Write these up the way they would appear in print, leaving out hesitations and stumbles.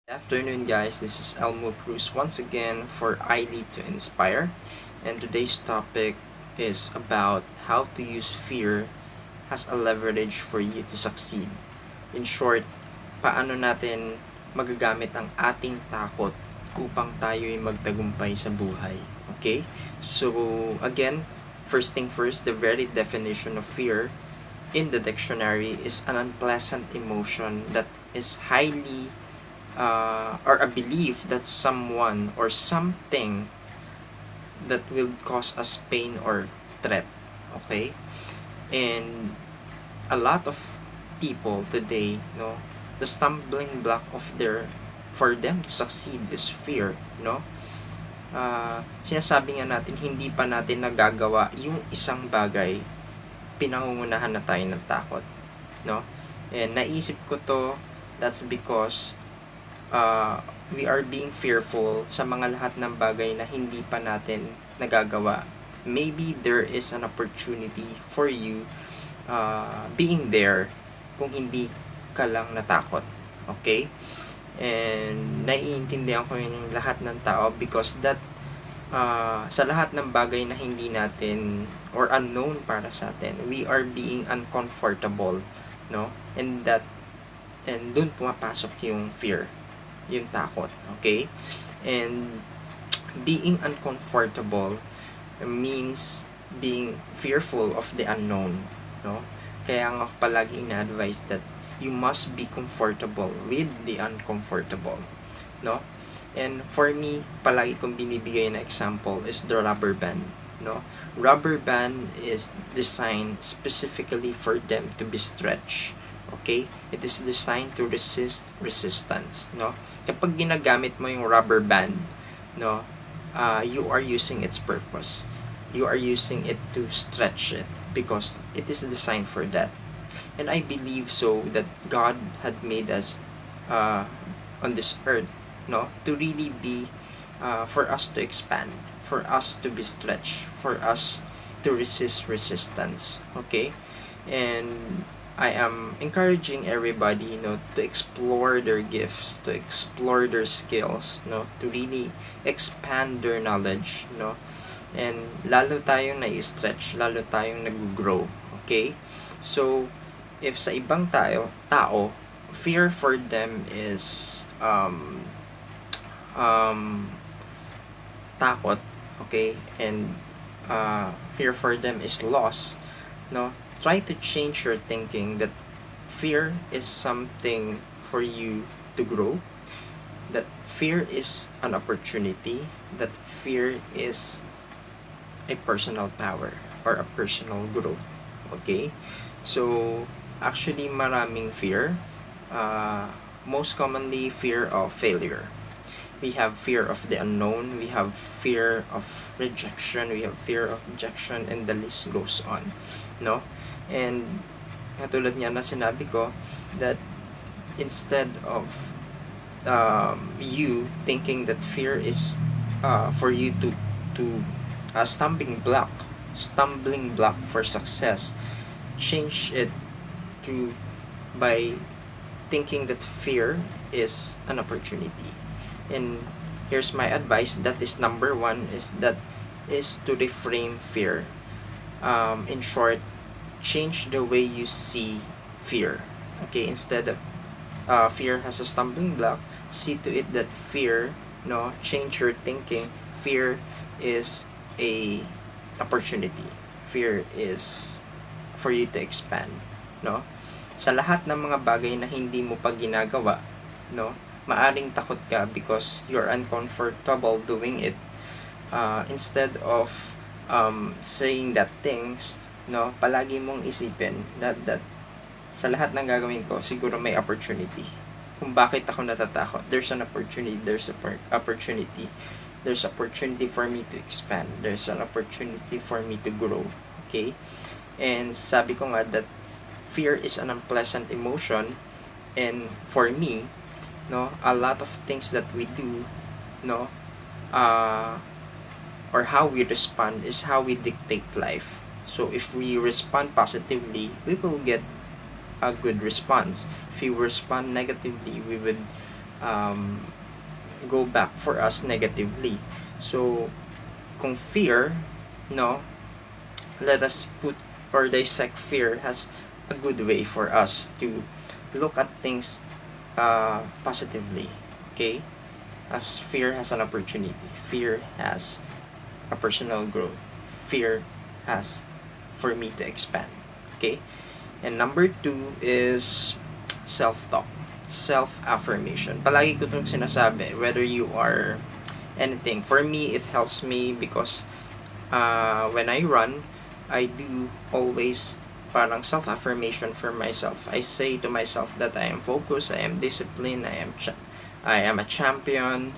Afternoon, guys. This is Elmo Cruz once again for I Lead to Inspire. And today's topic is about how to use fear as a leverage for you to succeed. In short, paano natin magagamit ang ating takot upang tayo'y magtagumpay sa buhay. Okay? So, again, first thing first, the very definition of fear in the dictionary is an unpleasant emotion that is highly or a belief that someone or something that will cause us pain or threat. Okay? And a lot of people today, the stumbling block of their for them to succeed is fear, sinasabi nga natin hindi pa natin nagagawa yung isang bagay, pinangungunahan na tayo ng takot, no? And naisip ko to, that's because we are being fearful sa mga lahat ng bagay na hindi pa natin nagagawa. Maybe there is an opportunity for you being there kung hindi ka lang natakot. Okay? And naiintindihan ko yung lahat ng tao because that sa lahat ng bagay na hindi natin or unknown para sa atin, we are being uncomfortable, no? And dun pumapasok yung fear, yung takot, okay? And being uncomfortable means being fearful of the unknown, no? Kaya nga palagi ina-advise that you must be comfortable with the uncomfortable, no? And for me, palagi kong binibigay na example is the rubber band, no? Rubber band is designed specifically for them to be stretched. Okay? It is designed to resist resistance, no? Kapag ginagamit mo yung rubber band, no, you are using its purpose. You are using it to stretch it because it is designed for that. And I believe so that God had made us on this earth, no, to really be for us to expand, for us to be stretched, for us to resist resistance. Okay? And I am encouraging everybody, to explore their gifts, to explore their skills, to really expand their knowledge, and lalo tayong nai-stretch, lalo tayong nag-grow. Okay? So, if sa ibang tao, fear for them is takot, okay, and fear for them is loss, no, try to change your thinking that fear is something for you to grow, that fear is an opportunity, that fear is a personal power or a personal growth. Okay? So, actually maraming fear. Most commonly, fear of failure. We have fear of the unknown, we have fear of rejection, we have fear of rejection, and the list goes on, no? And katulad nga na sinabi ko, that instead of you thinking that fear is for you to a stumbling block for success, change it to by thinking that fear is an opportunity. And here's my advice, that is number one, is to reframe fear. In short, change the way you see fear. Okay, instead of fear has a stumbling block, see to it that fear, change your thinking. Fear is a opportunity. Fear is for you to expand, no? Sa lahat ng mga bagay na hindi mo pa ginagawa, no, maaring takot ka because you're uncomfortable doing it. Instead of saying that things, no, palagi mong isipin that sa lahat ng gagawin ko, siguro may opportunity. Kung bakit ako natatakot, there's an opportunity, there's opportunity. There's opportunity for me to expand. There's an opportunity for me to grow. Okay? And sabi ko nga that fear is an unpleasant emotion, and for me, a lot of things that we do, or how we respond is how we dictate life. So if we respond positively, we will get a good response. If we respond negatively, we would go back for us negatively. So kung fear, no, let us put or dissect fear as a good way for us to look at things positively. Okay, as fear has an opportunity, fear has a personal growth, fear has for me to expand. Okay, and number two is self-talk, self-affirmation. Palagi ko itong sinasabi, whether you are anything. For me, it helps me because when I run, I do always parang self-affirmation for myself. I say to myself that I am focused, I am disciplined, I am a champion.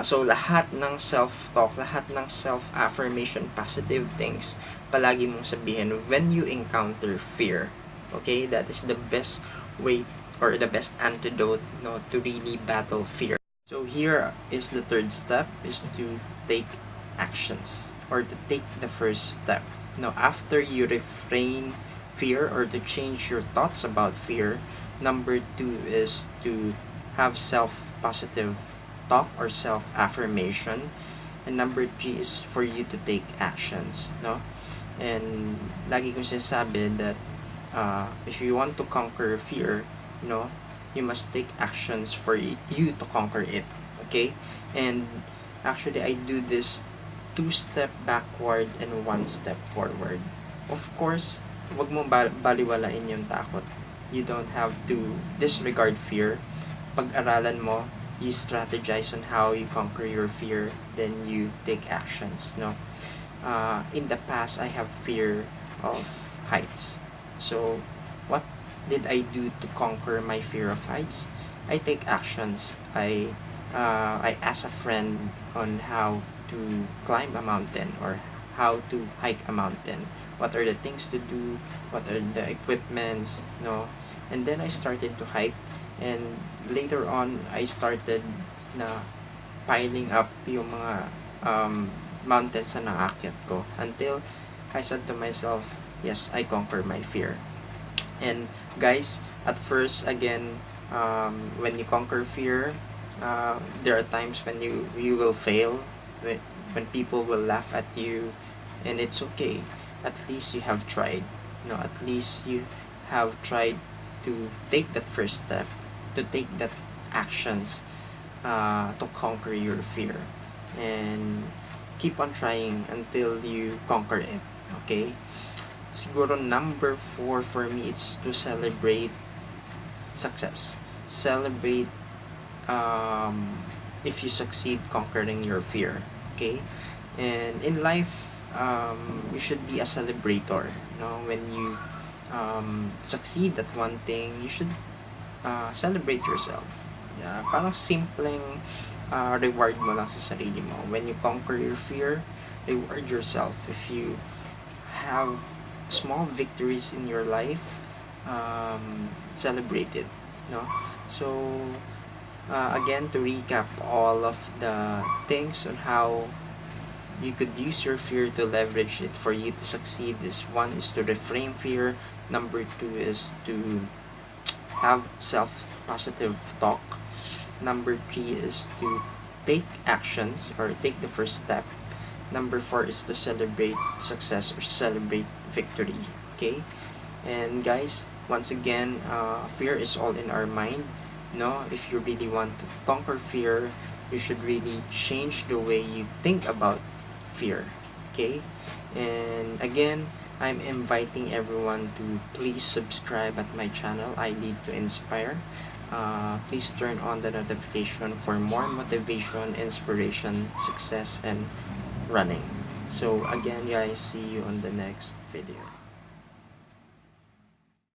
So lahat ng self-talk, lahat ng self-affirmation, positive things, palagi mong sabihin when you encounter fear. Okay, that is the best way or the best antidote, no, to really battle fear. So here is the third step, is to take actions or to take the first step. Now, after you refrain fear or to change your thoughts about fear, number two is to have self-positive talk or self-affirmation. And number three is for you to take actions, no? And lagi kong sinasabi that if you want to conquer fear, no, you must take actions for you to conquer it. Okay? And actually, I do this 2 step backward and 1 step forward. Of course, wag mo baliwalain yung takot. You don't have to disregard fear. Pag-aralan mo, you strategize on how you conquer your fear, then you take actions, no? In the past, I have fear of heights. So, what did I do to conquer my fear of heights? I take actions. I ask a friend on how to climb a mountain or how to hike a mountain. What are the things to do? What are the equipments? No, and then I started to hike, and later on I started na piling up yung mga mountains na naakyat ko until I said to myself, yes, I conquer my fear. And guys, at first, again, when you conquer fear, there are times when you will fail, when people will laugh at you, and it's okay. At least you have tried. No, at least you have tried to take that first step, to take that actions, to conquer your fear, and keep on trying until you conquer it. Okay. Siguro number 4 for me is to celebrate success. Celebrate if you succeed conquering your fear. Okay? And in life, you should be a celebrator. No? When you succeed at one thing, you should celebrate yourself. Yeah, parang simpleng reward mo lang sa sarili mo. When you conquer your fear, reward yourself. If you have small victories in your life, celebrate it, no? So again, to recap all of the things on how you could use your fear to leverage it for you to succeed, is one is to reframe fear, number 2 is to have self-positive talk, number 3 is to take actions or take the first step, number 4 is to celebrate success or celebrate victory. Okay? And guys, once again, fear is all in our mind. No, if you really want to conquer fear, you should really change the way you think about fear. Okay? And again, I'm inviting everyone to please subscribe at my channel, I Lead to Inspire. Please turn on the notification for more motivation, inspiration, success, and running. So again, guys, see you on the next video.